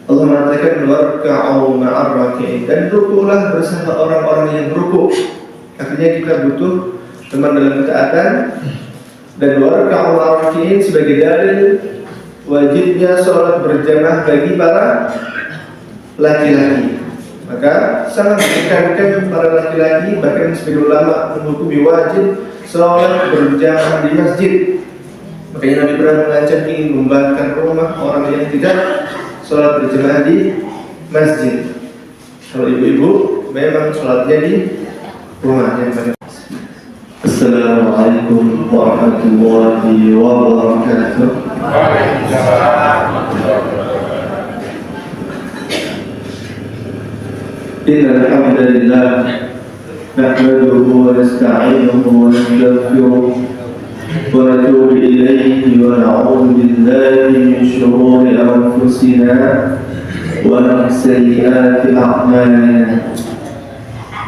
Allah mengatakan warka'u ma'ar raki'in, dan rukulah bersama orang-orang yang ruku. Artinya kita butuh teman dalam ketaatan. Dan warka'u ma'ar raki'in sebagai dalil wajibnya sholat berjamaah bagi para laki-laki. Maka sangat ditekankan para laki-laki, bahkan sebagian ulama menghukumi wajib sholat berjamaah di masjid. Makanya Nabi pernah mengancam ingin membakar rumah orang yang tidak sholat berjamaah di masjid. Kalau ibu-ibu memang sholatnya di rumah yang banyak. Assalamualaikum warahmatullahi wabarakatuh. Innal hamdalillah nahmaduhu wa nasta'inuhu wa nastaghfiruh wa natubu ilayhi wa na'udzu billahi min shururi anfusina wa min sayyiati a'malina.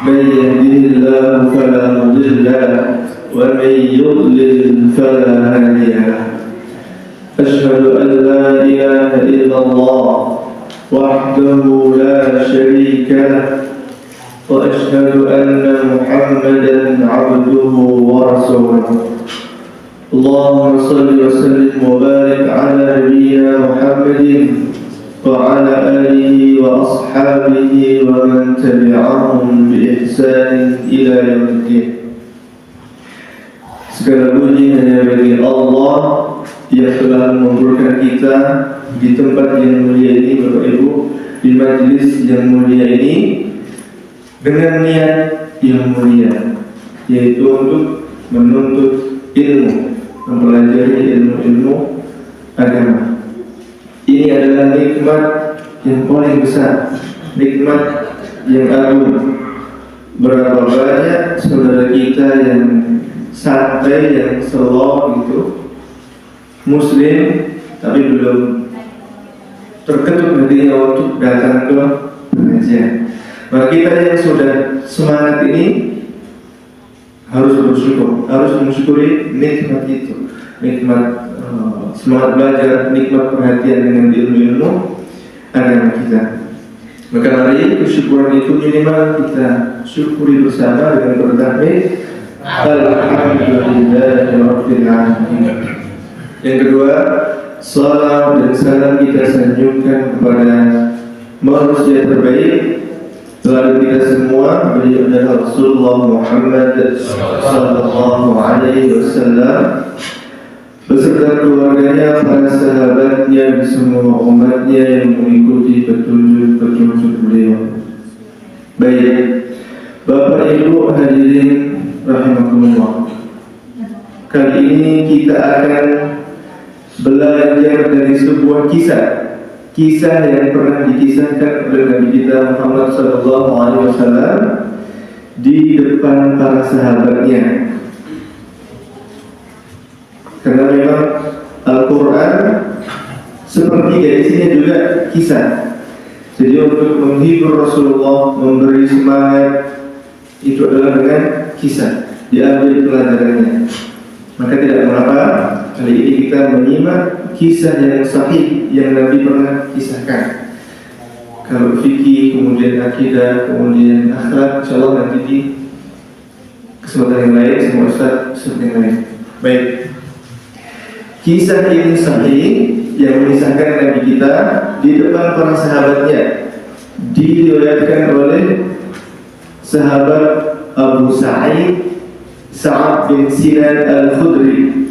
Man yahdihillahu fala mudilla lahu wa man yudlil fala hadiya lahu. Asyhadu an la ilaha illallah wahdahu la syarika lahu wa asyhadu anna Muhammadan 'abduhu wa rasuluh. Allahumma shalli wa sallim wa barik ala nabiyyina Muhammadin wa ala alihi wa ashabihi wa man tabi'ahum bi ihsan ila yaumiddin. Segala puji hanya bagi Allah yang telah mengumpulkan kita di tempat yang mulia ini, Bapak Ibu, di majelis yang mulia ini dengan niat yang mulia, yaitu untuk menuntut ilmu, mempelajari ilmu-ilmu agama. Ini adalah nikmat yang paling besar, nikmat yang agung. Berapa banyak saudara kita yang santai, yang slow gitu, muslim, tapi belum terketuk hatinya untuk datang ke pengajian. Maka kita yang sudah semangat ini harus bersyukur, harus mensyukuri nikmat itu, nikmat semangat belajar, nikmat perhatian dengan ilmu-ilmu agama kita. Maka mari kesyukuran itu minimal kita syukuri bersama dengan bertakbir alhamdulillahirabbil alamin. Yang kedua, salam dan salam kita sanjungkan kepada manusia terbaik selalu kita semua, beliau adalah Rasulullah Muhammad sallallahu alaihi wasallam beserta keluarganya, para sahabatnya, dan semua umatnya yang mengikuti petunjuk beliau. Baik, Bapak Ibu hadirin rahimakumullah, kali ini kita akan belajar dari sebuah kisah yang pernah dikisahkan oleh Nabi kita Muhammad SAW di depan para sahabatnya. Karena memang Al-Quran sepertiga isinya juga kisah. Jadi untuk menghibur Rasulullah, memberi semangat, itu adalah dengan kisah, diambil pelajarannya. Maka tidak mengapa kali ini kita menyimak kisah yang sahih yang Nabi pernah kisahkan. Kalau fikih, kemudian akidah, kemudian akhlak, insyaallah nanti di kesempatan yang lain sama Ustaz yang lain. Baik, kisah ini sahih yang mengisahkan Nabi kita di depan para sahabatnya, diriwayatkan oleh sahabat Abu Sa'ad bin Sinan Al-Khudri.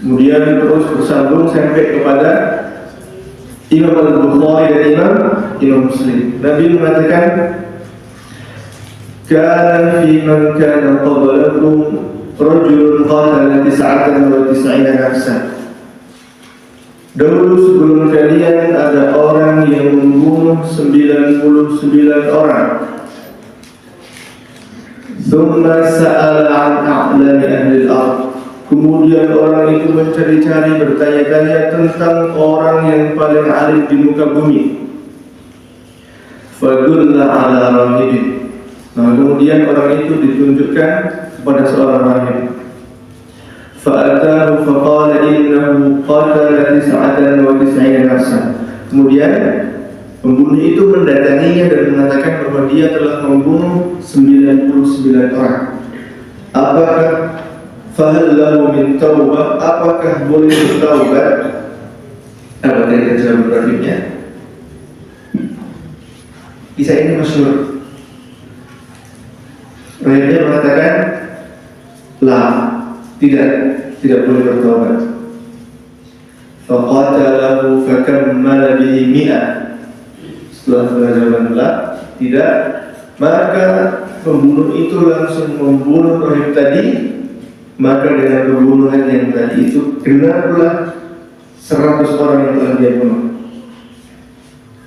Kemudian terus bersambung sampai kepada Imam Al-Bukhari dan Imam Muslim. Nabi mengatakan, "Kana fi man kana qablakum rajulun qatala 99 nafsan." Dahulu sebelum kalian ada orang yang membunuh 99 orang. Thumma sa'ala an a'lami ahli al-ard. Kemudian orang itu mencari-cari, bertanya-tanya tentang orang yang paling alim di muka bumi. Fadulla ala rahibin. Nah, kemudian orang itu ditunjukkan kepada seorang rahib. Fa'atahu faqala innahu qatala 99 nafsan. Kemudian pembunuh itu mendatanginya dan mengatakan bahwa dia telah membunuh 99 orang. Apakah fahal lahu min taubah? Apakah boleh bertaubat? Apa tadi terjemah berartinya? Kisah ini masyhur. Rakyatnya mengatakan, lah, tidak boleh bertaubat. Faqatalahu fakammala bihi mi'ah. Setelah berjalan tidak, maka pembunuh itu langsung membunuh rahib tadi. Maka dengan pembunuhan yang tadi itu genaplah 100 orang yang telah dia bunuh.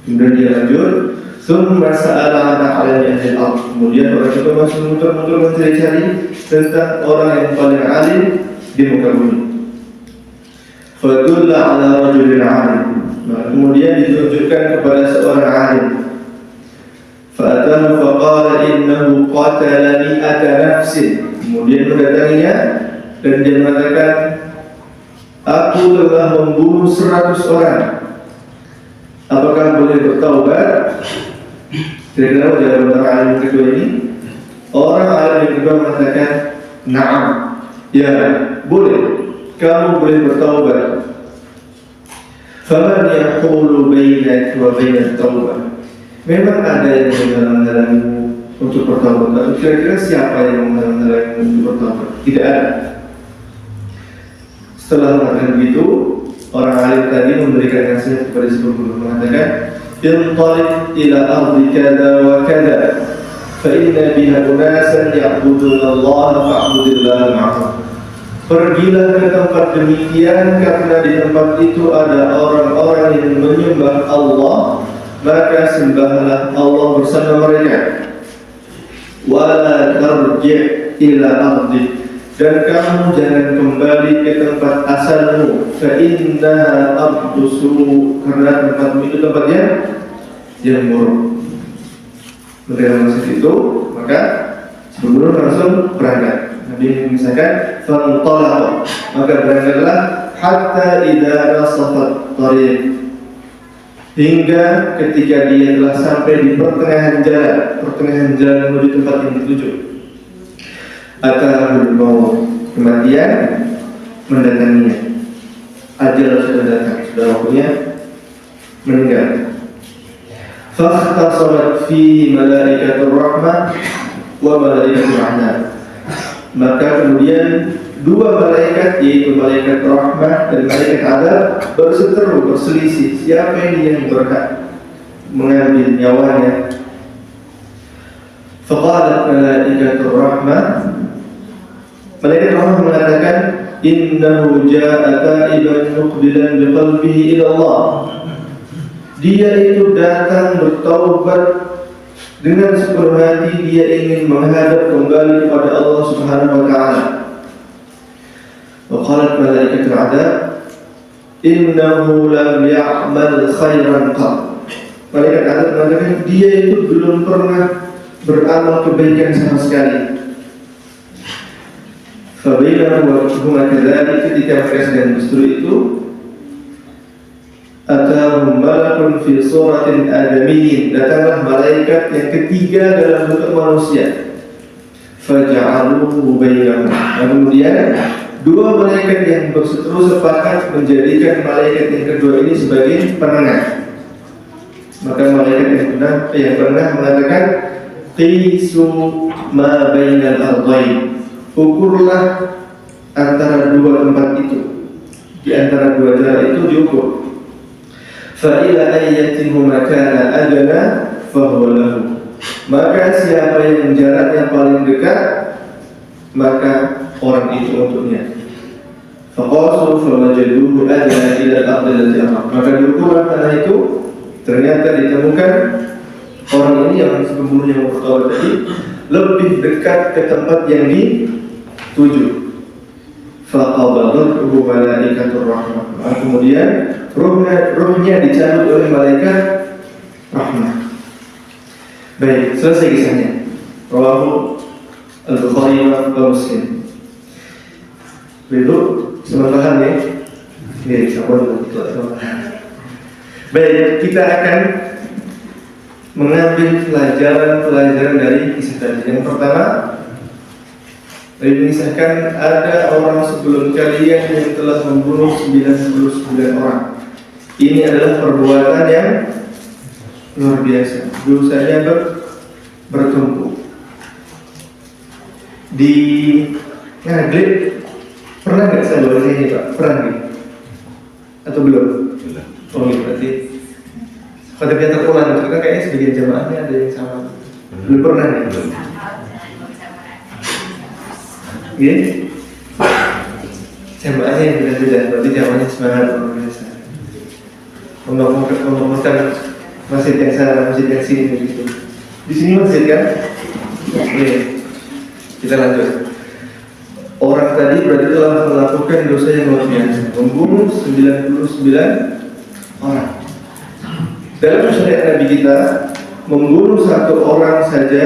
Kemudian dia lanjut, summa sa'ala an ahli al-ardh. Kemudian orang itu masih muter-muter mencari-cari tentang orang yang paling alim di muka bumi. Fadulla ala rajulin alim. Nah, kemudian ditunjukkan kepada seorang alim. Fa'atahu faqala innahu qatala mi'ata nafsin. Kemudian mendatanginya dan dia mengatakan, aku telah membunuh 100 orang. Apakah boleh bertaubat? Kira-kira jawaban orang alim kedua ini. Orang alim yang kedua mengatakan, na'am, ya boleh, kamu boleh bertaubat. Faman yaqulu bainaka wa bainat taubah. Memang ada yang menghalang-halangimu untuk bertaubat. Kira-kira siapa yang menghalang-halangimu untuk bertaubat? Tidak ada. Setelah mengatakan begitu, orang alim tadi memberikan nasihat kepada si pembunuh, mengatakan, inṭaliq ila ardi kada wa kada, fa inna biha unasan ya'buduna Allah fa'budillaha ma'ahum. Pergilah ke tempat demikian, karena di tempat itu ada orang-orang yang menyembah Allah, maka sembahlah Allah bersama mereka. Wala tarji' ila ardi, dan kamu jangan kembali ke tempat asalmu. Fa innaha ardu su', karena tempatmu itu tempatnya yang buruk. Mendengar nasihat itu, maka sebelum langsung berangkat. Nabi mengisahkan, fantalaqa, maka berangkatlah hatta idza nasafat tariq, hingga ketika dia telah sampai di pertengahan jalan menuju tempat yang dituju. Atahul maut, kematian mendatanginya. Ajal sudah datang, sudah waktunya meninggal. Fakhtasarat fi malaikatur rahmah wa malaikatur rahmah. Maka kemudian dua malaikat, yaitu malaikat rahmah dan malaikat adab, berseteru, berselisih siapa yang berhak mengambil nyawanya. Faqalat malaikatur rahmah, malaikat rahmah mengatakan, innahu ja'a ta'iban muqbilan biqalbihi ila Allah. Dia itu datang bertaubat dengan sepenuh hati, dia ingin menghadap kembali kepada Allah Subhanahu wa taala. Wa qalat malaikatul adab, innahu lam ya'mal khairan qat. Malaikat adab mengatakan dia itu belum pernah beramal kebaikan sama sekali. Fa bainahuma wa kadzalik, ketika mereka sedang berseteru itu, atahum malakun fi suratin adamiyyin, datanglah malaikat yang ketiga dalam bentuk manusia. Faja'aluhu bainahum, kemudian dua malaikat yang berseteru sepakat menjadikan malaikat yang kedua ini sebagai penengah. Maka malaikat yang penengah mengatakan, qisu ma bainal ardain, ukurlah antara dua tempat itu, di antara dua jalan itu diukur. Fa ila ayyatihuma kana adna fa huwa lahu, maka siapa yang jaraknya paling dekat, maka orang itu untuknya. Faqasu fawajaduhu adna ila al-ardh allati amar, maka diukur tanah itu, ternyata ditemukan orang ini yang pembunuh yang bertaubat tadi lebih dekat ke tempat yang dituju. Faqabadathu malaikatur rahmah, kemudian ruhnya dicabut oleh malaikat rahmah. Baik, selesai kisahnya. Rawahu Al-Bukhari wa Muslim. Belum, sama paham ya? Baik, sama. Baik, kita akan mengambil pelajaran-pelajaran dari kisah tadi. Yang pertama, mengisahkan ada orang sebelum kalian yang telah membunuh 99 orang. Ini adalah perbuatan yang luar biasa. Dosanya bertumpuk. Di Ngaglip pernah nggak saya bawa ini Pak? Pernah nih? Atau belum? Oh iya, berarti khotibnya terulang. Karena kayaknya sebagian jamaahnya ada yang sama. Belum pernah nih? Iya? Jamaahnya yang beda-beda. Berarti jamaahnya semangat luar biasa. Membangunkan masjid yang sana, masjid yang sini gitu. Di sini masjid kan? Iya. Kita lanjut. Orang tadi berarti telah melakukan dosa yang luar biasa, membunuh 99 orang. Dalam syariat Nabi kita, membunuh satu orang saja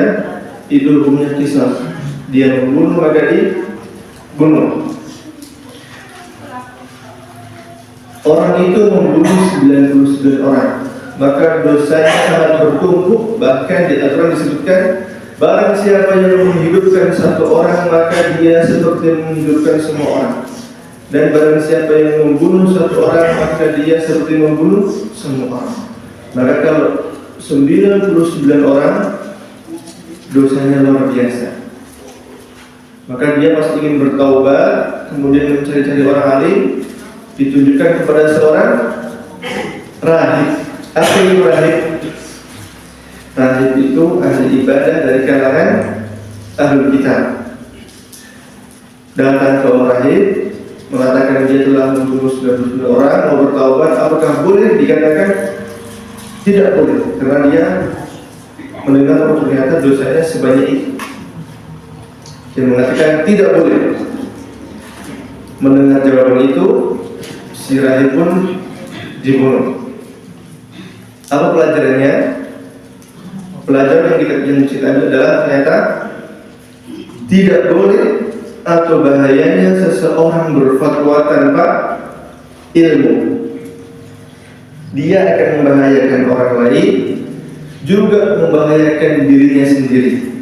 itu hukumnya qisas. Dia membunuh maka dibunuh. Orang itu membunuh 99 orang, maka dosanya sangat bertumpuk. Bahkan di aturan disebutkan, barang siapa yang menghidupkan satu orang maka dia seperti menghidupkan semua orang. Dan barang siapa yang membunuh satu orang maka dia seperti membunuh semua orang. Maka kalau 99 orang dosanya luar biasa, maka dia pasti ingin bertaubat, kemudian mencari-cari orang alim, ditunjukkan kepada seorang rahib. Apa itu rahib? Rahib itu ahli ibadah dari kalangan ahlul kitab. Datang ke rahib, mengatakan dia telah membunuh 99 orang, mau bertaubat, apakah boleh? Dikatakan tidak boleh, karena dia mendengar ternyata dosanya sebanyak itu. Dia mengatakan tidak boleh. Mendengar jawaban itu, si rahib pun dibunuh. Apa pelajarannya? Pelajaran yang kita ambil adalah ternyata tidak boleh atau bahayanya seseorang berfatwa tanpa ilmu. Dia akan membahayakan orang lain, juga membahayakan dirinya sendiri.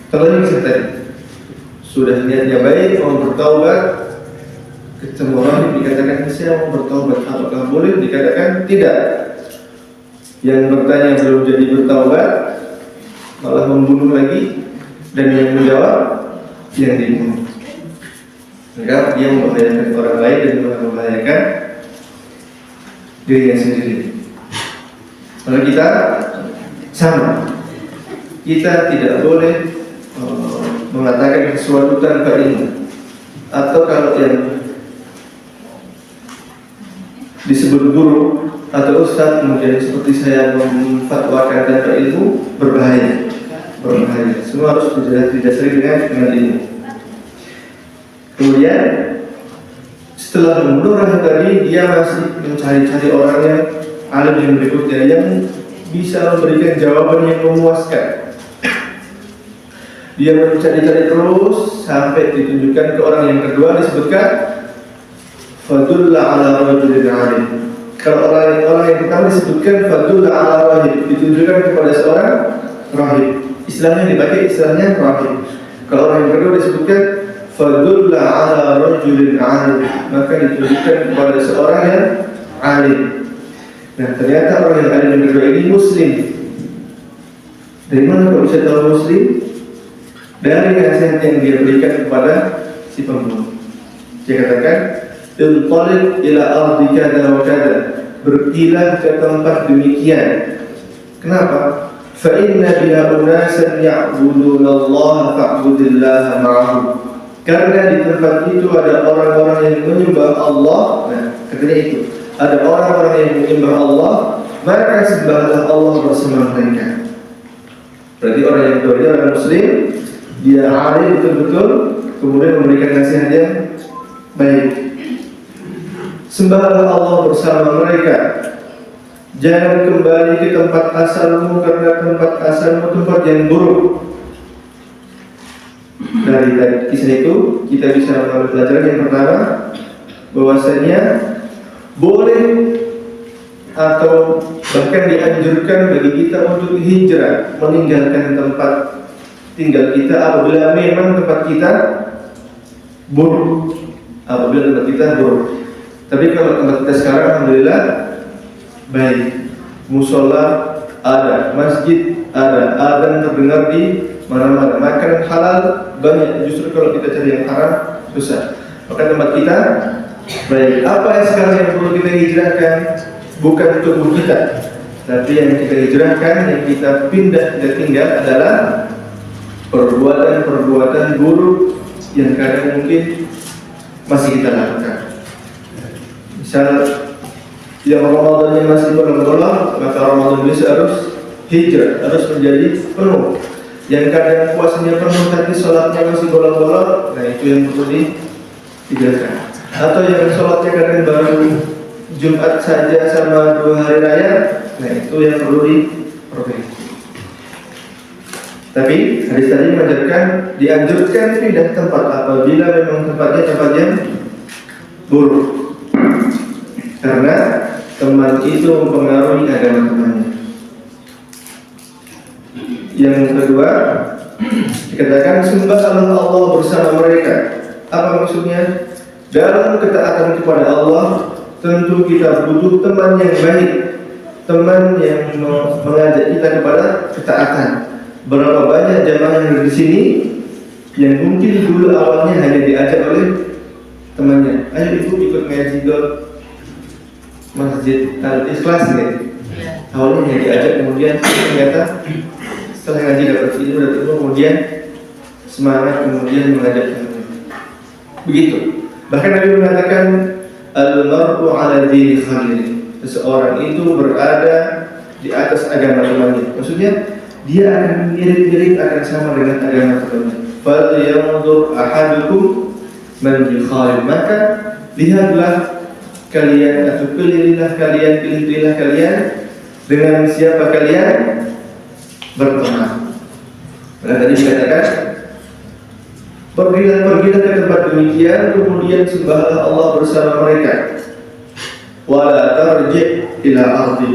Kalau ini tadi sudah niatnya baik, mau bertaubat, ketemu orang dikatakan saya mau bertaubat, apakah boleh? Dikatakan tidak. Yang bertanya belum jadi bertaubat, malah membunuh lagi, dan yang menjawab yang dibunuh. Maka dia membahayakan orang lain dan membahayakan dirinya sendiri. Kalau kita sama, kita tidak boleh mengatakan sesuatu tanpa ilmu. Atau kalau yang disebut guru atau ustaz kemudian seperti saya memfatwakan tanpa ilmu, berbahaya. Semua harus didasari dengan ilmu. Kemudian setelah membunuh orang tadi, dia masih mencari-cari orang yang alim yang berikutnya yang bisa memberikan jawaban yang memuaskan. Dia mencari-cari terus sampai ditunjukkan ke orang yang kedua, disebutkan fadulla ala rajulin alim. Kalau orang yang pertama disebutkan fadulla ala rahib, ditunjukkan kepada seorang rahib. Istilahnya dipakai istilahnya rahib. Kalau orang yang kedua disebutkan fadulla ala rajulin alim, maka ditunjukkan kepada seorang yang alim. Nah, ternyata orang yang alim yang kedua ini muslim. Dari mana kok bisa tahu muslim? Dari nasihat yang dia berikan kepada si pembunuh. Dia katakan, "Intalib ila ardi kada wa kada." Berpindah ke tempat demikian. Kenapa? Fa inna biha unasan ya'buduna Allah fa'budillaha ma'ahum. Karena di tempat itu ada orang-orang yang menyembah Allah. Nah, katanya itu. Ada orang-orang yang menyembah Allah, maka sembahlah Allah bersama mereka. Berarti orang yang kedua orang muslim, dia alim betul-betul, kemudian memberikan nasihat yang baik. Sembahlah Allah bersama mereka. Jangan kembali ke tempat asalmu, karena tempat asalmu tempat yang buruk. Dari kisah itu kita bisa mengambil pelajaran yang pertama, bahwasanya boleh atau bahkan dianjurkan bagi kita untuk hijrah, meninggalkan tempat tinggal kita apabila memang tempat kita buruk. Tapi kalau tempat kita sekarang alhamdulillah baik, musola ada, masjid ada, adzan terdengar di mana-mana, makanan halal banyak. Justru kalau kita cari yang haram susah. Maka tempat kita baik. Apa yang sekarang yang perlu kita hijrahkan? Bukan tubuh kita, tapi yang kita hijrahkan, yang kita pindah, kita tinggal adalah perbuatan-perbuatan buruk yang kadang mungkin masih kita lakukan. Misal yang Ramadannya masih bolong-bolong, maka Ramadan bisa harus hijrah, harus menjadi penuh. Yang kadang puasanya penuh tapi sholatnya masih bolong-bolong, nah itu yang perlu dihijrahkan. Atau yang sholatnya kadang baru Jumat saja sama 2 hari raya, nah itu yang perlu diperbaiki. Tapi hadis tadi mengajarkan dianjurkan pindah tempat apabila memang tempatnya buruk, karena teman itu mempengaruhi agama temannya. Yang kedua, dikatakan sembah Allah bersama mereka. Apa maksudnya? Dalam ketaatan kepada Allah, tentu kita butuh teman yang baik, teman yang mengajak kita kepada ketaatan. Berapa banyak jamaah yang di sini yang mungkin dulu awalnya hanya diajak oleh temannya, ayo ibu ikut ngaji ke Masjid Al-Ikhlas gitu. Awalnya hanya diajak, kemudian ternyata setelah ngaji dapat ilmu dan kemudian semangat, kemudian mengajak temannya. Begitu. Bahkan Nabi mengatakan al-mar'u 'ala dini khalili. Seseorang itu berada di atas agama temannya. Maksudnya dia akan mirip-mirip, akan sama dengan agama temannya. Fal yanzur ahadukum man yukhalil. Maka lihatlah kalian atau pilihlah kalian dengan siapa kalian berteman. Maka tadi dikatakan pergilah ke tempat demikian, kemudian sembahlah Allah bersama mereka. Wala tarji' ila ardi.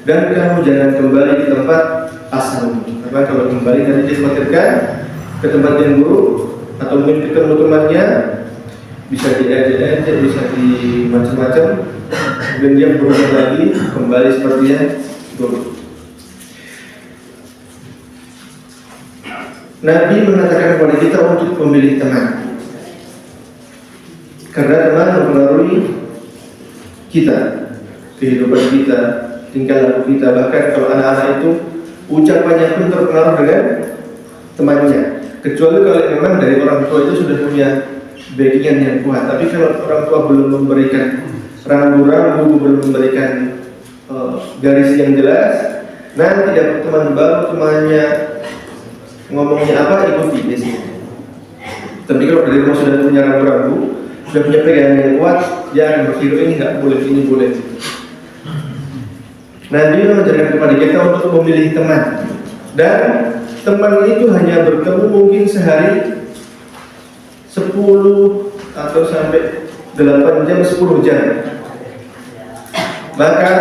Dan kamu jangan kembali di tempat asalmu. Karena kalau kembali nanti dikhawatirkan ke tempat yang buruk, atau mungkin ketemu temannya bisa diajak-ajak, bisa di macam-macam, dan dia berubah lagi kembali seperti yang dulu. Nabi mengatakan kepada kita untuk memilih teman, karena teman mempengaruhi kita, kehidupan kita, tingkah laku kita. Bahkan kalau anak-anak itu ucapannya pun terpengaruh dengan temannya, kecuali kalau memang dari orang tua itu sudah punya backingan yang kuat. Tapi kalau orang tua belum memberikan rambu-rambu, belum memberikan garis yang jelas, nanti dapat teman baru, temannya ngomongnya apa ikuti biasanya. Tapi kalau dari rumah sudah punya rambu-rambu, sudah punya pegangan yang kuat, dia akan berpikir ini nggak boleh, ini boleh. Nabi mengajarkan kepada kita untuk memilih teman, dan teman itu hanya bertemu mungkin sehari 10 atau sampai 8 jam, 10 jam. Maka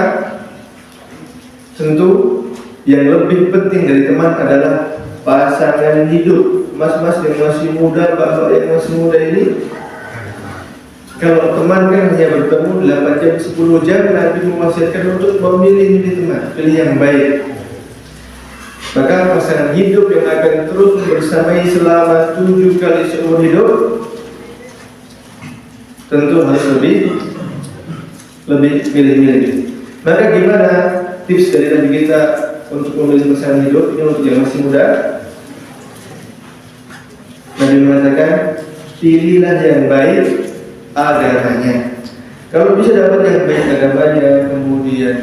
tentu yang lebih penting dari teman adalah pasangan hidup. Mas-mas yang masih muda, bapak yang masih muda ini, kalau teman kan hanya bertemu 8 jam, 10 jam, Nabi mewasiatkan untuk memilih teman, pilih yang baik. Maka pasangan hidup yang akan terus bersamai selama 7 kali seumur hidup tentu harus lebih milih-milih. Maka gimana tips dari Nabi kita untuk memilih pasangan hidup ini untuk yang masih muda? Nabi mengatakan, pilihlah yang baik agamanya. Kalau bisa dapat yang baik agamanya, kemudian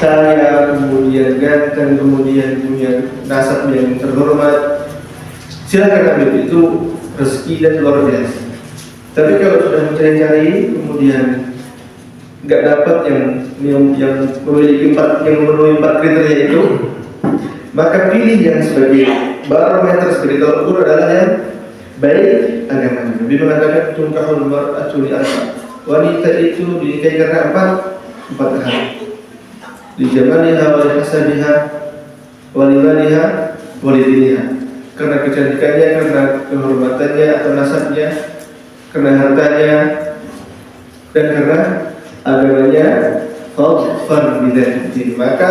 kaya, kemudian ganteng, kemudian punya nasab yang terhormat, silakan ambil, itu rezeki dan luar biasa. Tapi kalau sudah mencari-cari kemudian nggak dapat yang memiliki yang memenuhi 4 kriteria itu, maka pilih yang sebagai barometer, sebagai tolak ukur adalah yang baik agamanya. Nabi mengatakan tunkahul mar'atu li arba. Wanita itu dinikahi karena 4 4 hari. Di jamaliha wa hasabiha wa limaniha wa lidiniha. Karena kecantikannya, karena kehormatannya atau nasabnya, karena hartanya, dan karena agamanya. Fadfar bidzati, maka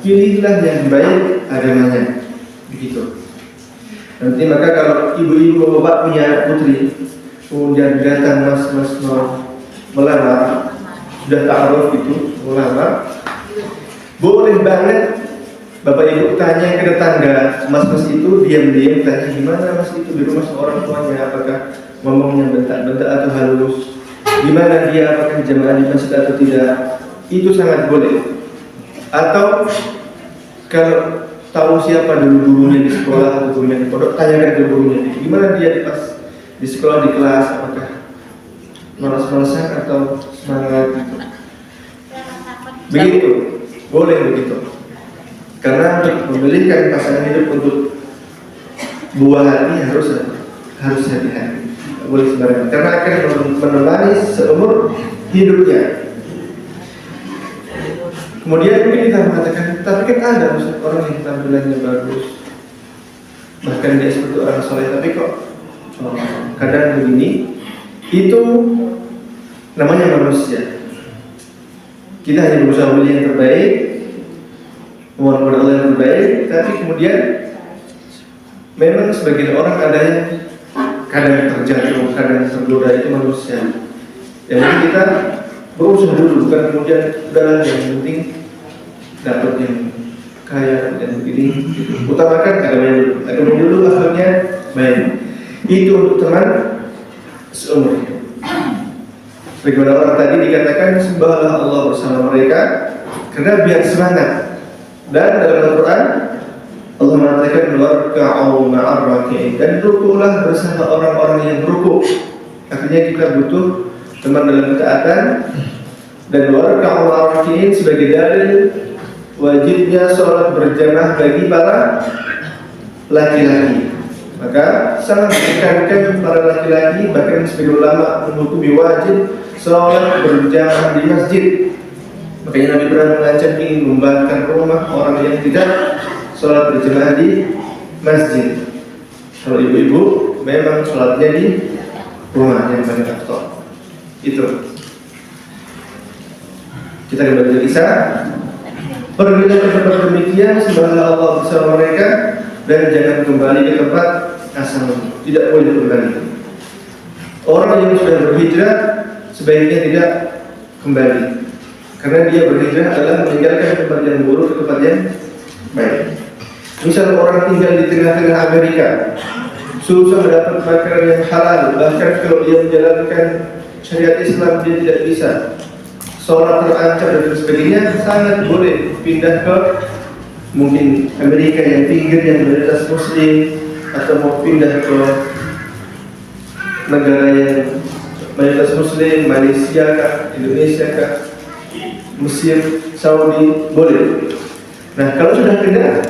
pilihlah yang baik agamanya. Begitu. Nanti maka kalau ibu-ibu bapak punya anak putri, kemudian datang mas mau melamar, sudah ta'aruf itu melamar, boleh banget bapak ibu tanya ke tetangga mas itu, diam-diam tanya gimana mas itu di rumah seorang tuanya, apakah ngomongnya bentak-bentak atau halus, gimana dia, apakah jamaah di masjid atau tidak. Itu sangat boleh. Atau kalau tahu siapa dulu gurunya di sekolah atau gurunya di pondok, tanyakan ke gurunya gimana dia pas di sekolah, di kelas, apakah malas-malasan atau semangat gitu. Begitu, boleh begitu. Karena untuk memilihkan pasangan hidup untuk buah hati harus hati-hati. Tidak boleh sembarangan, karena akan menemani seumur hidupnya. Kemudian mungkin kita mengatakan, tapi kan ada orang yang tampilannya bagus, bahkan dia seperti orang soleh, tapi kok kadang begini. Itu namanya manusia. Kita hanya berusaha memilih yang terbaik, mohon kepada Allah yang terbaik, tapi kemudian memang sebagian orang ada yang kadang terjatuh, kadang tergoda, itu manusia. Jadi kita berusaha dulu, bukan kemudian udahlah yang penting dapat yang kaya dan begini. Utamakan agama dulu, akhlaknya baik. Itu untuk teman seumur hidup. Bagaimana orang tadi dikatakan sembahlah Allah bersama mereka, karena biar semangat. Dan dalam Al-Quran Allah mengatakan warka'u ma'ar raki'in, dan rukulah bersama orang-orang yang ruku. Artinya kita butuh teman dalam ketaatan. Dan warka'u ma'ar raki'in sebagai dalil wajibnya sholat berjamaah bagi para laki-laki. Maka sangat ditekankan para laki-laki, bahkan sebagian ulama menghukumi wajib sholat berjamaah di masjid. Makanya Nabi pernah mengancam ingin membakar rumah orang yang tidak sholat berjamaah di masjid. Kalau ibu-ibu memang sholatnya di rumah yang paling afdal. Itu. Kita kembali ke kisah. Pergilah ke tempat demikian, sembahlah Allah bersama mereka, dan jangan kembali ke tempat asalmu. Tidak boleh kembali. Orang yang sudah berhijrah sebaiknya tidak kembali, karena dia berhijrah adalah meninggalkan tempat yang buruk ke tempat yang baik. Misal orang tinggal di tengah-tengah Amerika, susah mendapat makanan yang halal, bahkan kalau dia menjalankan syariat Islam dia tidak bisa, sholat terancam dan sebagainya, sangat boleh pindah ke mungkin Amerika yang pinggir yang mayoritas Muslim, atau mau pindah ke negara yang mayoritas Muslim, Malaysia kah, Indonesia kah, Mesir, Saudi, boleh. Nah kalau sudah pindah,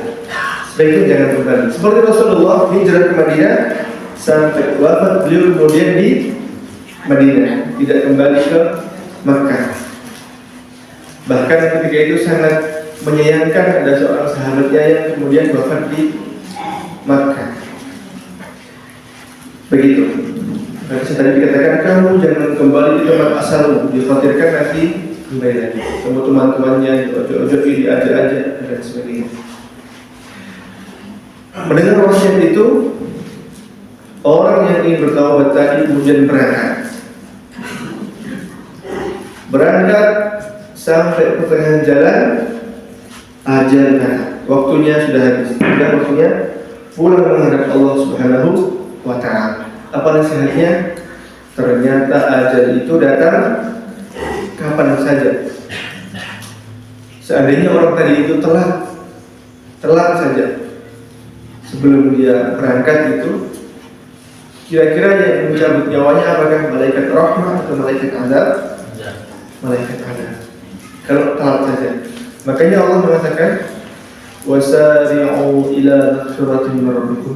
sebaiknya jangan kembali. Seperti Rasulullah hijrah ke Madinah sampai wafat beliau kemudian di Madinah, tidak kembali ke Makkah. Bahkan ketika itu sangat menyayangkan ada seorang sahabatnya yang kemudian wafat di Makkah. Begitu. Nah, tadi dikatakan kamu jangan kembali ke tempat asalmu, dikhawatirkan nanti kembali lagi. Kamu teman-temannya ojo-ojo diajak-ajak dan sebagainya. Mendengar wasiat itu, orang yang ingin bertaubat tadi kemudian berangkat sampai pertengahan jalan, ajal waktunya sudah habis, dan waktunya pulang menghadap Allah Subhanahu wa Ta'ala. Apa nasihatnya? Ternyata ajal itu datang kapan saja. Seandainya orang tadi itu telat saja sebelum dia berangkat itu, kira-kira yang mencabut nyawanya apakah malaikat rahmat atau malaikat azab? Malaikat azab. Kalau telat saja. Makanya Allah mengatakan wasari'u ila maghfiratin min rabbikum,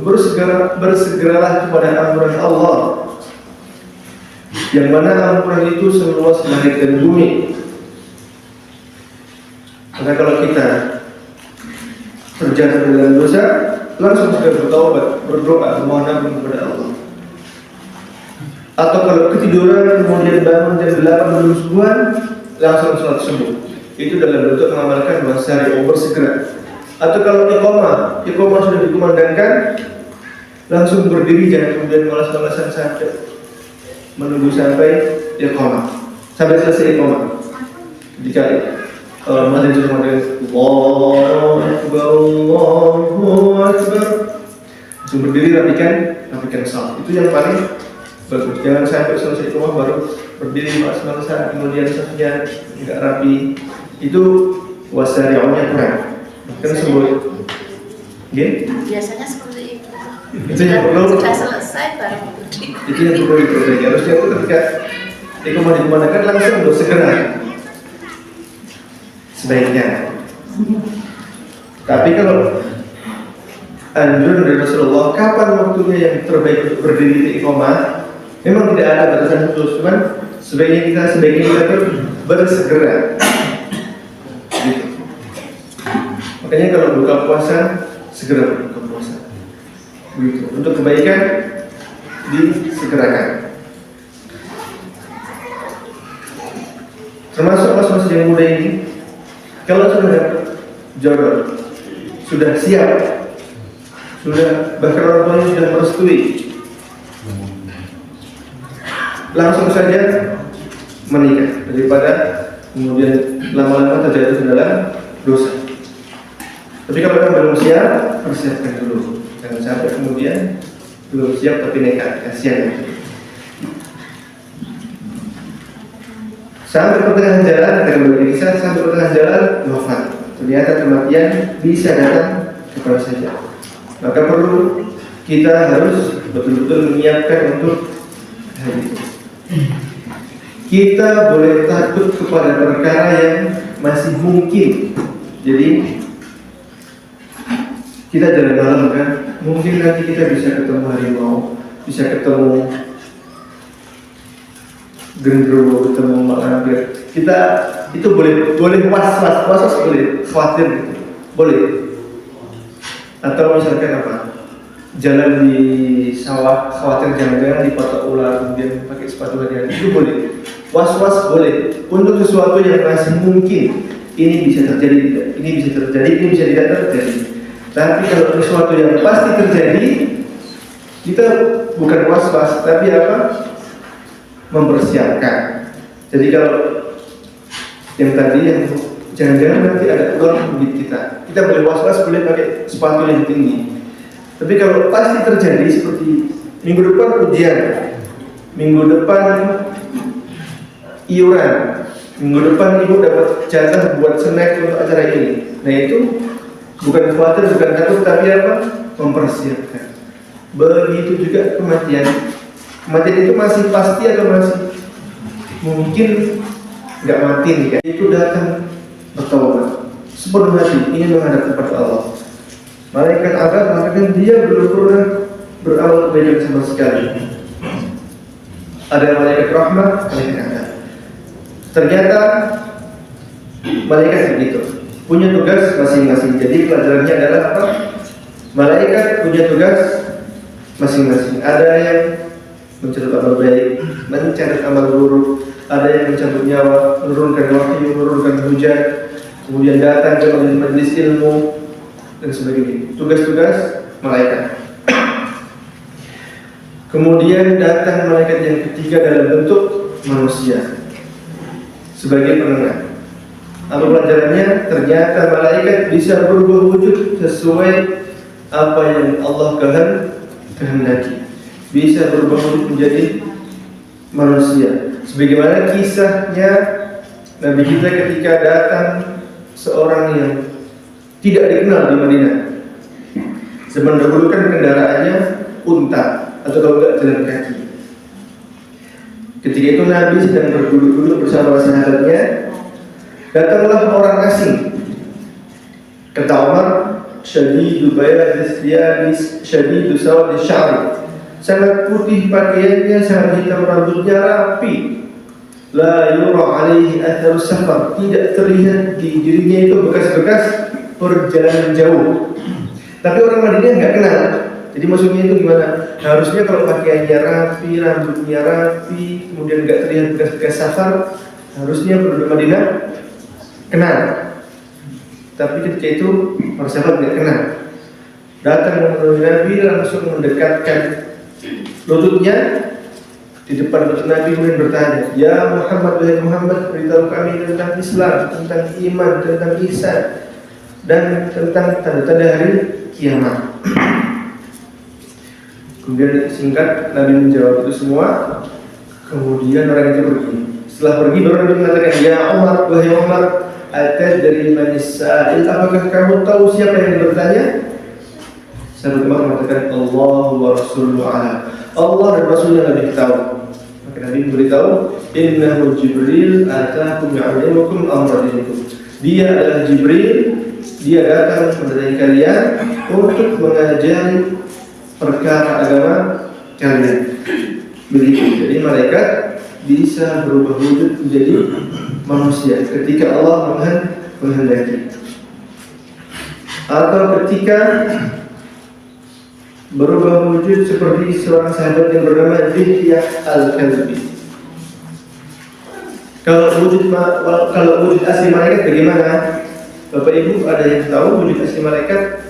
bersegeralah kepada ampunan Allah, yang mana ampunan itu seluas langit dan bumi. Maka kalau kita terjatuh dalam dosa, langsung segera bertaubat, berdoa, mohon ampun kepada Allah. Atau kalau ketiduran kemudian bangun jam 8 belum subuhan, langsung sholat subuh. Itu dalam bentuk mengamalkan wasari, bersegera. Atau kalau iqamah sudah dikumandangkan, langsung berdiri, jangan kemudian malas-malasan saja menunggu sampai iqamah, sampai selesai iqamah. Jika mazan itu Allahu Akbar, Allahu Akbar, langsung berdiri, rapikan salat. Itu yang paling bagus. Jangan sampai selesai iqamah baru berdiri malas-malasan, kemudian safnya enggak rapi. Itu wasari'unya kurang. Kan sebut, biasanya seperti itu. Itu yang perlu. Sudah selesai baru berdiri. Itu yang perlu diperbaiki. Harusnya itu ketika iqamah dikumandangkan langsung segera. Sebaiknya. Tapi kalau anjuran dari Rasulullah, kapan waktunya yang terbaik untuk berdiri di iqamah? Memang tidak ada batasan khusus, cuman sebaiknya kita bersegera. Gitu. Makanya kalau buka puasa, segera berbuka puasa. Begitu. Untuk kebaikan disegerakan. Termasuk mas-mas yang muda ini, kalau sudah jodoh, sudah siap, sudah bahkan orang tuanya sudah merestui, langsung saja menikah daripada kemudian lama-lama terjatuh dalam dosa. Tapi kalau orang belum siap, persiapkan dulu. Jangan sampai kemudian belum siap tapi nekat, kasihan. Sampai pertengahan jalan, kita kembali kisah, sampai pertengahan jalan wafat. Ternyata kematian bisa datang kapan saja. Maka perlu kita harus betul-betul menyiapkan untuk hal itu. Kita boleh takut kepada perkara yang masih mungkin. Jadi kita jalan malam kan, mungkin nanti kita bisa ketemu harimau, bisa ketemu gendro, ketemu malamir. Kita itu boleh was-was boleh, khawatir gitu. Boleh. Atau misalkan apa? Jalan di sawah, khawatir jangan-jangan dipatok ular, kemudian pakai sepatu hati-hati, itu boleh. Was-was boleh. Untuk sesuatu yang masih mungkin, ini bisa terjadi, ini bisa terjadi, ini bisa tidak terjadi. Tapi kalau sesuatu yang pasti terjadi, kita bukan was-was, tapi apa? Mempersiapkan. Jadi kalau yang tadi yang jangan-jangan nanti ada ular menggigit kita boleh was-was, boleh pakai sepatu yang tinggi. Tapi kalau pasti terjadi seperti minggu depan ujian, minggu depan iuran, minggu depan ibu dapat jatah buat snack untuk acara ini. Nah itu bukan khawatir, bukan takut, tapi apa? Mempersiapkan. Begitu juga kematian. Kematian itu masih pasti atau masih mungkin nggak mati nih? Itu datang bertaubat sepenuh hati, ingin menghadap kepada Allah. Malaikat azab mengatakan dia belum pernah beramal kebaikan sama sekali. Ada malaikat rahmat, malaikat azab. Ternyata malaikat begitu, punya tugas masing-masing. Jadi pelajarannya adalah apa? Malaikat punya tugas masing-masing. Ada yang mencatat amal baik, mencatat amal buruk. Ada yang mencabut nyawa, menurunkan wahyu, menurunkan hujan, kemudian datang ke majelis ilmu dan sebagainya. Tugas-tugas malaikat. Kemudian datang malaikat yang ketiga dalam bentuk manusia sebagai penengah. Apa pelajarannya? Ternyata malaikat bisa berubah wujud sesuai apa yang Allah kehendaki. Bisa berubah wujud menjadi manusia. Sebagaimana kisahnya Nabi kita ketika datang seorang yang tidak dikenal di Madinah. Zaman dahulu kan kendaraannya unta atau kalau enggak jalan kaki. Ketika itu Nabi sedang berduduk-duduk bersama sahabatnya, datanglah orang asing. Kata Umar, syadidu bayadis thiyabis, syadidu sawadis sya'ri. Sangat putih pakaiannya, sangat hitam rambutnya, rapi. La yura alaihi atharu safar, tidak terlihat di dirinya itu bekas-bekas perjalanan jauh. Tapi orang Madinah nggak kenal. Jadi maksudnya itu gimana? Harusnya kalau pakaiannya rapi, rambutnya rapi, kemudian nggak terlihat bekas-bekas safar, harusnya penduduk Madinah kenal. Tapi ketika itu para sahabat nggak kenal. Datang menemui Nabi, langsung mendekatkan lututnya di depan lutut Nabi, kemudian bertanya, Ya Muhammad, wahai Muhammad, beritahu kami tentang Islam, tentang iman, tentang ihsan, dan tentang tanda-tanda hari kiamat. Kemudian singkat Nabi menjawab itu semua. Kemudian orang itu pergi. Setelah pergi baru Nabi mengatakan, Ya Umar, wahai Umar, atadri manis sa'il, apakah kamu tahu siapa yang bertanya? Sahabat Umar mengatakan, Allah wa Rasuluhu a'lam. Allah dan Rasulnya lebih tahu. Maka Nabi memberitahu, Innahu Jibril atakum ya'alimukum amra dinikum. Dia adalah Jibril, dia datang mendatangi kalian untuk mengajari perkara agama kalian. Begitu. Jadi malaikat bisa berubah wujud menjadi manusia ketika Allah menghendaki, atau ketika berubah wujud seperti seorang sahabat yang bernama Dihyah Al-Kalbi. Kalau wujud asli malaikat bagaimana? Bapak Ibu ada yang tahu wujud asli malaikat?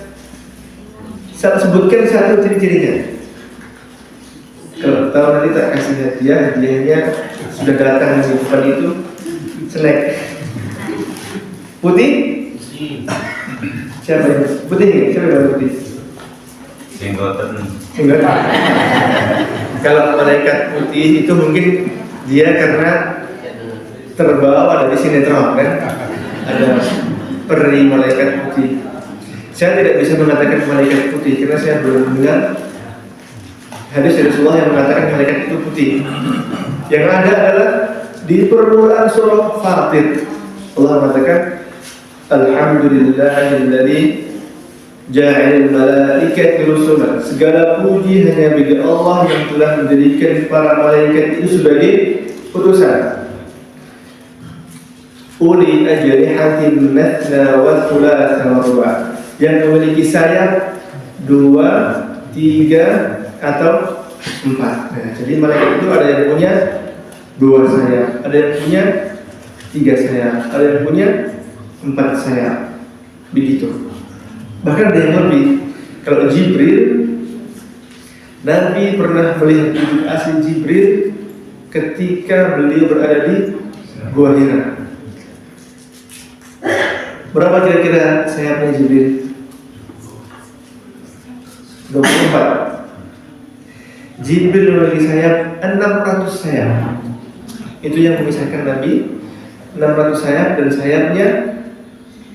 Saya sebutkan satu ciri-cirinya. Kalau tahu nanti tak kasih hadiahnya sudah datang di depan itu snack. Putih? Siapa yang putih ini? Siapa yang putih? Jenggotan. Kalau malaikat putih itu mungkin dia karena terbawa dari sinetron kan, ada peri malaikat putih. Saya tidak bisa mengatakan malaikat putih karena saya belum mendengar hadis dari Rasulullah yang mengatakan malaikat itu putih. Yang ada adalah di permulaan surah Fatir Allah mengatakan, Alhamdulillahilladzi ja'alal malaikata rusulan. Segala puji hanya bagi Allah yang telah menjadikan para malaikat itu sebagai utusan. Uli ajrihatin mathna wa thulatha wa ruba', yang memiliki sayap 2, 3 atau 4. Nah, jadi malaikat itu ada yang punya 2 sayap, ada yang punya 3 sayap, ada yang punya 4 sayap. Begitu. Bahkan ada yang lebih. Kalau Jibril, Nabi pernah melihat wujud asli Jibril ketika beliau berada di Gua Hira. Berapa kira-kira sayapnya Jibril? 24. Jibril memiliki sayap 600 sayap. Itu yang memisahkan Nabi. 600 sayap, dan sayapnya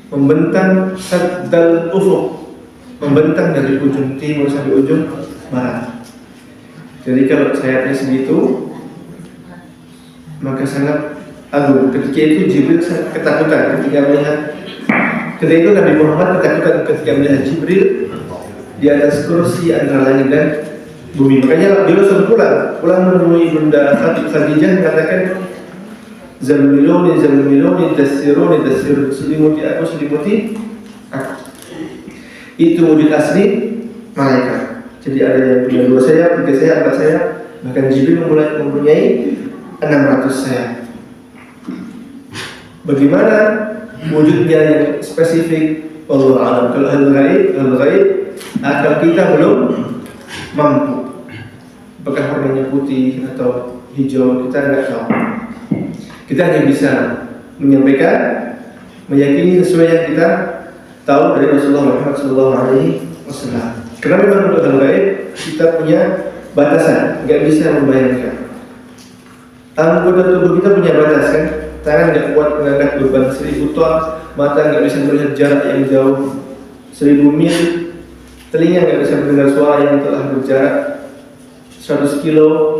membentang saddal ufuk, membentang dari ujung timur sampai ujung barat. Jadi kalau sayapnya segitu, maka sangat agung. Ketika itu Jibril sangat ketakutan ketika itu Nabi Muhammad ketakutan ketika melihat Jibril di atas kursi antara langit dan bumi. Makanya beliau sudah pulang menemui Bunda Khadijah mengatakan, Zamiluni, dasiruni, selimuti aku. Itu wujud asli malaikat. Jadi ada yang punya 2 sayap, 3 sayap, 4 sayap. Bahkan Jibril mempunyai 600 sayap. Bagaimana wujudnya yang spesifik? Wallahu a'lam. Kalau hal gaib, akal kita belum mampu. Apakah warnanya putih atau hijau, kita nggak tahu. Kita hanya bisa menyampaikan, meyakini sesuai yang kita tahu dari Rasulullah Muhammad SAW. Karena memang untuk hal gaib kita punya batasan, nggak bisa membayangkan. Anggota tubuh kita punya batas kan? Tangan nggak kuat mengangkat beban 1000 ton, mata nggak bisa melihat jarak yang jauh 1000 mil, telinga nggak bisa mendengar suara yang telah berjarak 100 kilo,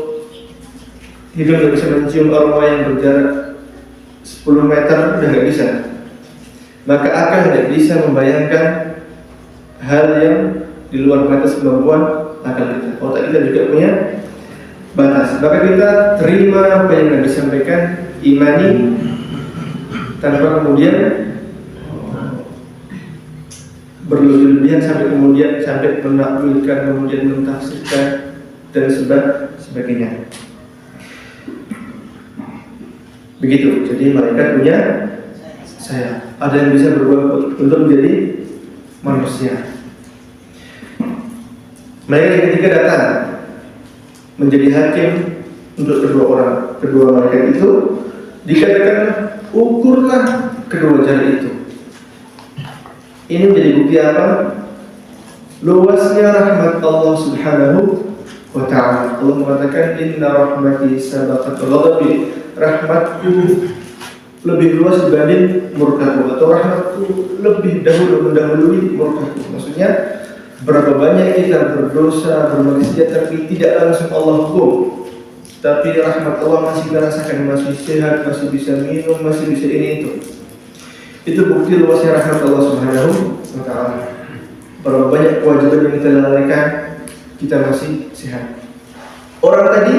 hidung nggak bisa mencium aroma yang berjarak 10 meter, udah nggak bisa. Maka akal nggak bisa membayangkan hal yang di luar batas kemampuan akal kita. Otak kita juga punya batas. Maka kita terima apa yang Nabi sampaikan, imani tanpa kemudian berlebihan sampai menakwilkan, kemudian mentafsirkan dan sebagainya. Begitu. Jadi malaikat punya sayap. Ada yang bisa berubah untuk menjadi manusia. Malaikat yang ketiga datang menjadi hakim untuk kedua malaikat itu. Dikatakan ukurlah kedua jari itu. Ini menjadi bukti apa? Luasnya rahmat Allah Subhanahu wa ta'ala. Allah mengatakan inna rahmati sabaqat ghadabi. Rahmatku lebih luas dibanding murkaku, atau rahmatku lebih dahulu mendahului murkaku. Maksudnya berapa banyak kita berdosa, bermaksiat tapi tidak langsung Allah hukum, tapi rahmat Allah masih kita rasakan, masih sehat, masih bisa minum, masih bisa ini itu. Itu bukti luasnya rahmat Allah Subhanahu wa ta'ala. Berapa banyak kewajiban yang kita lalaikan, kita masih sehat. Orang tadi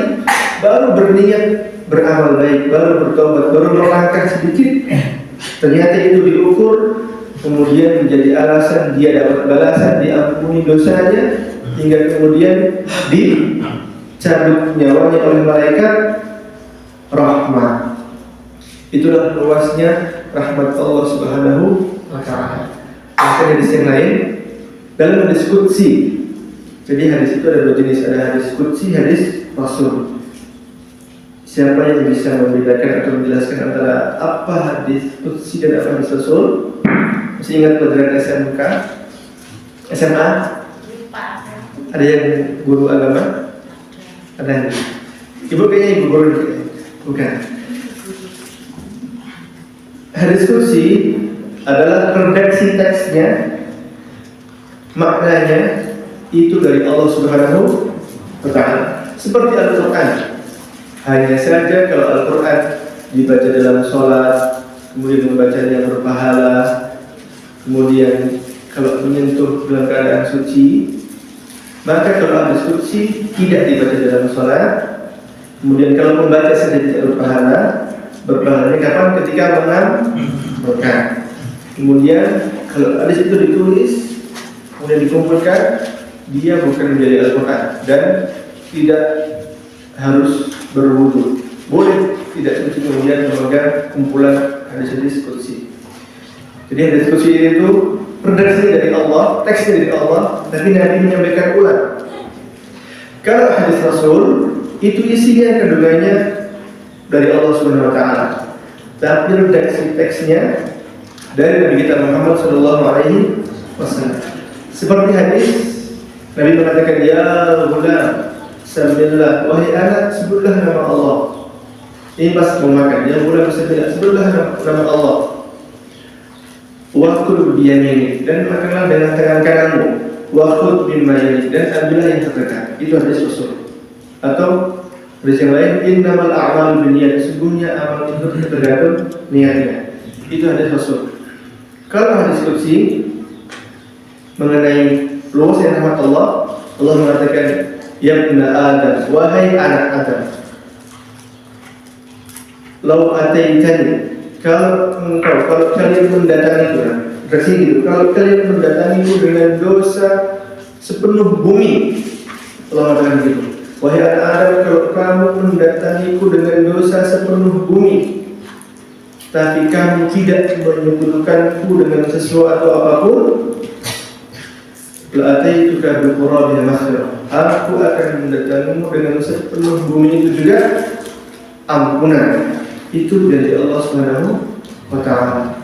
baru berniat beramal baik, baru bertobat, baru melangkah sedikit, ternyata itu diukur, kemudian menjadi alasan dia dapat balasan, diampuni dosanya, hingga kemudian dicabut nyawanya oleh malaikat rahmat. Itulah luasnya rahmat Allah Subhanahu wa ta'ala. Maka hadis yang lain dalam hadis qudsi. Jadi hadis itu ada dua jenis, ada hadis qudsi, hadis rasul. Siapa yang bisa membedakan atau menjelaskan antara apa hadis qudsi dan apa hadis rasul? Masih ingat pelajaran SMK? SMA? Ada yang guru agama? Ada. Ibu kayaknya ibu guru. Bukan. Hadis qudsi adalah redaksi teksnya, maknanya itu dari Allah Subhanahu wa ta'ala. Seperti Al-Quran. Hanya saja kalau Al-Quran dibaca dalam sholat, kemudian membacanya berpahala, kemudian kalau menyentuh dalam keadaan suci, maka kalau hadis qudsi tidak dibaca dalam sholat, kemudian kalau membaca saja tidak berpahala. Berpahalanya kapan? Ketika mengamalkan. Kemudian kalau hadis itu ditulis, kemudian dikumpulkan, dia bukan menjadi Al-Quran dan tidak harus berwudu. Boleh tidak suci kemudian memegang kumpulan hadis-hadis qudsi. Jadi hadis qudsi itu redaksi dari Allah, teksnya dari Allah, tapi Nabi menyampaikan ulang. Kalau hadis Rasul itu isinya kandungannya dari Allah Subhanahu wa ta'ala, tapi redaksi teksnya dari Nabi kita Muhammad sallallahu alaihi wasallam. Seperti hadis Nabi mengatakan, ya ghulam sambillah, wahai anak sebutlah nama Allah. Ini pas mau makan, ya ghulam sambillah, sebutlah nama Allah. Wa kul biyaminik, dan makanlah dengan tangan kananmu. Wa khudh mimma yalik, dan ambillah yang terdekat. Itu hadis Rasul. Atau hadis yang lain, innamal a'malu binniyat, sesungguhnya amal itu tergantung niatnya. Itu hadis Rasul. Kalau hadis qudsi mengenai luasnya rahmat Allah, Allah mengatakan, ya ibna Adam, wahai anak Adam, lau ataitani, kalau kalian mendatangiku, kalau kalian mendatangiku dengan dosa sepenuh bumi, Allah mengatakan begitu. Wahai anak Adam, kalau kamu mendatangiku dengan dosa sepenuh bumi, tapi kamu tidak menyebutkanku dengan sesuatu apapun, la'ataituka biqurabiha maghfirah, aku akan mendatangimu dengan sepenuh bumi itu juga ampunan. Itu dari Allah Subhanahu wa ta'ala.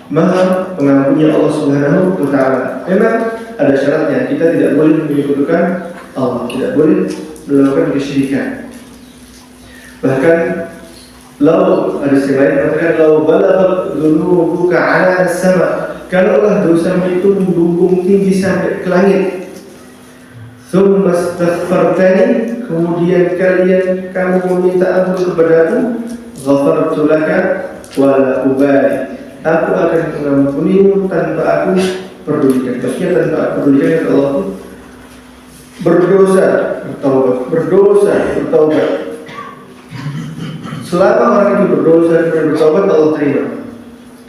Maha pengampunnya Allah Subhanahu wa ta'ala. Memang ada syaratnya, kita tidak boleh menyekutukan Allah, tidak boleh melakukan kesyirikan. Bahkan lau ada yang lain mengatakan, lau balaghat dzunubuka 'ala as-sama', kalaulah dosamu itu membumbung tinggi sampai ke langit, tsumma astaghfartani, kemudian kamu meminta ampun kepadaku, ghafartu laka wa la ubali, aku akan mengampunimu tanpa aku pedulikan. Maksudnya tanpa aku pedulikan, kalau Allah berdosa bertaubat, berdosa bertaubat, Selama orang itu berdosa dan bertobat, Allah terima.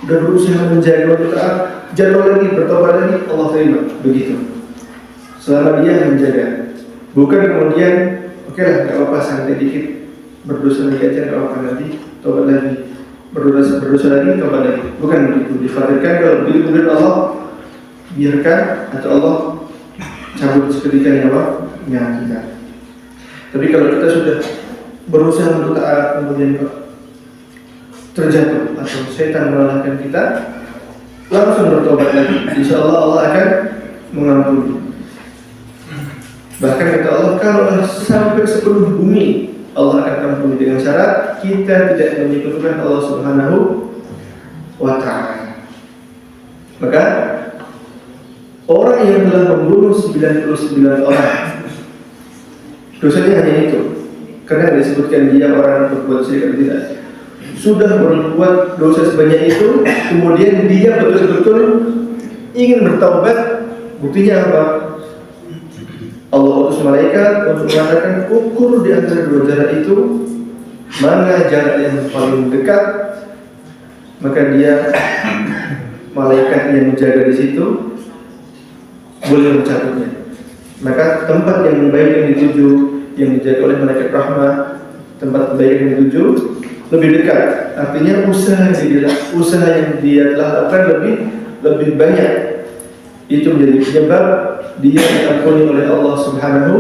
Dan berusaha menjaga waktu taat, jatuh lagi, bertobat lagi, Allah terima. Begitu. Selama dia menjaga. Bukan kemudian, oke lah, gak apa-apa, santai dikit, berdosa lagi aja, gak apa-apa, nanti tobat lagi. Berdosa lagi, tobat lagi. Bukan begitu. Dikhawatirkan kalau begitu kemudian Allah biarkan atau Allah cabut seketika nyawa kita. Tapi kalau kita sudah berusaha untuk taat kemudian terjatuh atau setan mengalahkan kita, langsung bertobat lagi. Insya Allah Allah akan mengampuni. Bahkan kata Allah, kalau sampai sepenuh bumi Allah akan ampuni, dengan syarat kita tidak menyekutukan Allah Subhanahu wa Ta'ala. Maka orang yang telah membunuh 99 orang, dosanya hanya itu, karena disebutkan dia orang berbuat syirik atau tidak. Sudah berbuat dosa sebanyak itu, kemudian dia betul-betul ingin bertaubat. Buktinya apa? Allah utus malaikat untuk mengatakan, ukur di antara dua jarak itu mana jarak yang paling dekat, maka dia malaikat yang menjaga di situ boleh mencabutnya. Maka tempat yang baik yang dituju, yang dijaga oleh malaikat rahmah, tempat baik yang dituju lebih dekat. Artinya usaha yang dia telah lakukan lebih banyak. Itu menjadi penyebab dia diampuni oleh Allah Subhanahu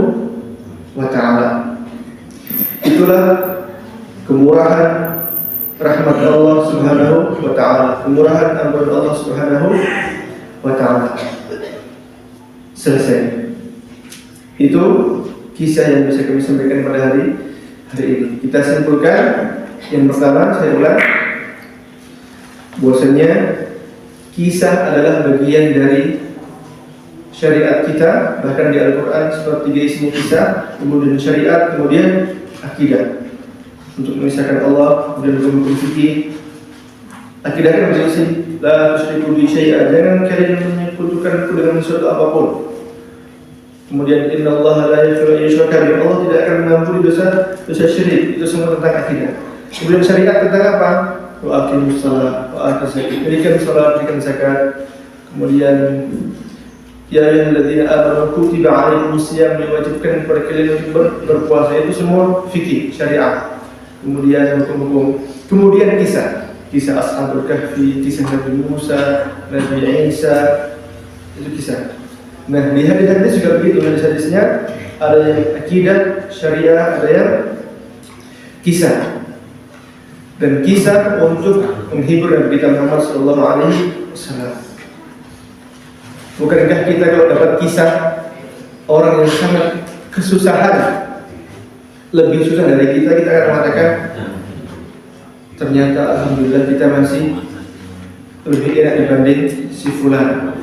wa Ta'ala. Itulah kemurahan rahmat Allah Subhanahu wa Ta'ala, kemurahan ampun Allah Subhanahu wa Ta'ala. Selesai. Itu kisah yang bisa kami sampaikan pada hari ini. Kita simpulkan. Yang pertama, saya ulang, bahwasanya kisah adalah bagian dari syariat kita. Bahkan di Al-Quran sepertiga isinya kisah, kemudian syariat, kemudian akidah, untuk memisahkan Allah, kemudian hukum fikih. Akidah kan berisi la tusyriku bi syai'an, jangan kalian menyekutukanku dengan sesuatu apapun. Kemudian innallaha la yaghfiru an yushraka bihi, Allah tidak akan mengampuni dosa syirik. Itu semua tentang akidah. Kemudian syariat tentang apa? Wa aqimus shalah wa atuz zakat, berikan salat, berikan zakat. Kemudian ya ayyuhalladzina amanu kutiba 'alaikumus shiyam, diwajibkan kepada kalian untuk berpuasa. Itu semua fikih, syariat. Kemudian hukum-hukum. Kemudian kisah Ashabul Kahfi, kisah Nabi Musa, Nabi Isa, itu kisah. Nah, di hadis-hadis juga begitu. Hadis-hadisnya ada yang akidah, syariah, ada yang kisah. Dan kisah untuk menghibur Nabi kita Muhammad sallallahu alaihi wasallam. Bukankah kita kalau dapat kisah orang yang sangat kesusahan, lebih susah dari kita akan mengatakan, ternyata alhamdulillah kita masih lebih enak dibanding si fulan.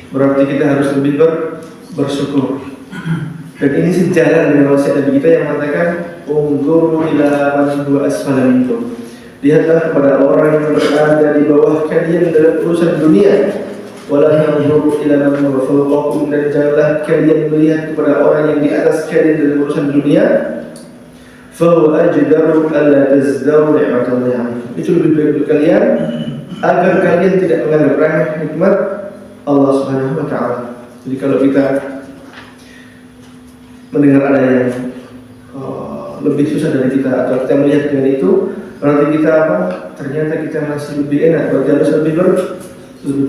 Berarti kita harus lebih bersyukur. Dan ini sejalan dengan wasiat Nabi kita yang mengatakan, unzuru ila man huwa asfala minkum, lihatlah kepada orang yang berada di bawah kalian dalam urusan dunia. Wala yanzuru ila man huwa fawqakum, dan janganlah kalian melihat kepada orang yang di atas kalian dalam urusan dunia. Fa huwa ajdaru alla tazdaru ni'matallahi 'alaikum, itu lebih baik untuk kalian agar kalian tidak menganggap remeh nikmat Allah Subhanahu wa Ta'ala. Jadi kalau kita mendengar ada yang lebih susah dari kita, atau kita melihat dengan itu, berarti kita apa? Ternyata kita masih lebih enak, berarti harus lebih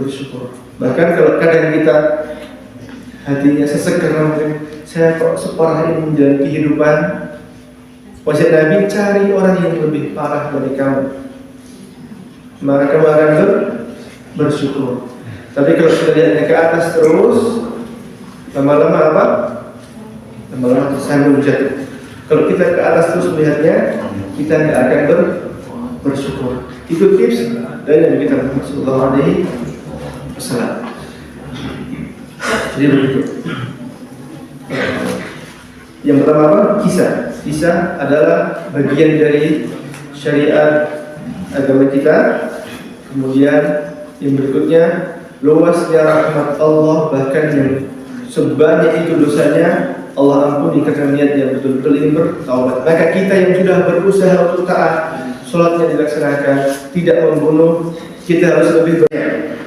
bersyukur. Bahkan kalau kadang kita hatinya sesek karena mungkin saya kok separah ini menjalani kehidupan, wasiat Nabi, cari orang yang lebih parah dari kamu, maka kamu akan bersyukur. Tapi kalau kita lihatnya ke atas terus, lama-lama apa? Lama-lama tersandung jatuh. Kalau kita ke atas terus melihatnya, kita tidak akan bersyukur. Itu tips dari Nabi kita Muhammad sallallahu alaihi wasallam. Jadi begitu. Yang pertama apa? Kisah adalah bagian dari syariat agama kita. Kemudian yang berikutnya, luasnya rahmat Allah, bahkan yang sebanyak itu dosanya Allah ampuni karena niat yang betul-betul ingin bertaubat. Maka kita yang sudah berusaha untuk taat, sholatnya dilaksanakan, tidak membunuh, kita harus lebih banyak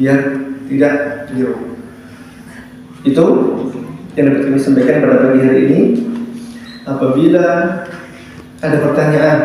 biar tidak keliru. Itu yang dapat kami sampaikan pada pagi hari ini. Apabila ada pertanyaan